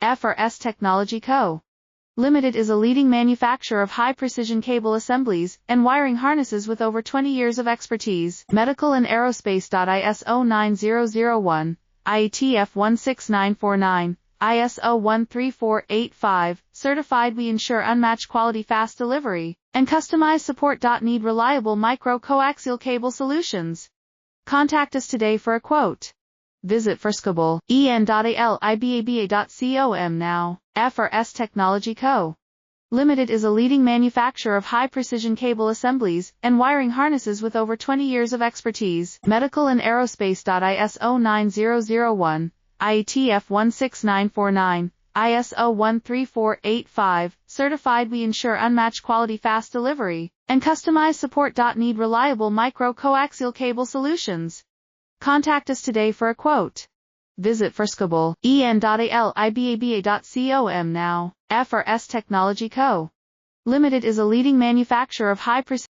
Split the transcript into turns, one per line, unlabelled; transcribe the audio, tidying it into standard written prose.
FRS Technology Co. Limited is a leading manufacturer of high-precision cable assemblies and wiring harnesses with over 20 years of expertise. Medical and Aerospace. ISO 9001, IATF 16949, ISO 13485, certified. We ensure unmatched quality, fast delivery, and customized support. Need reliable micro-coaxial cable solutions? Contact us today for a quote. Visit en.aliba.com now. FRS Technology Co. Limited is a leading manufacturer of high-precision cable assemblies and wiring harnesses with over 20 years of expertise. Medical and Aerospace. ISO 9001, IATF 16949, ISO 13485, certified. We ensure unmatched quality, fast delivery, and customized support. Need reliable micro-coaxial cable solutions? Contact us today for a quote. Visit en.aliba.com now. FRS Technology Co. Limited is a leading manufacturer of high-precision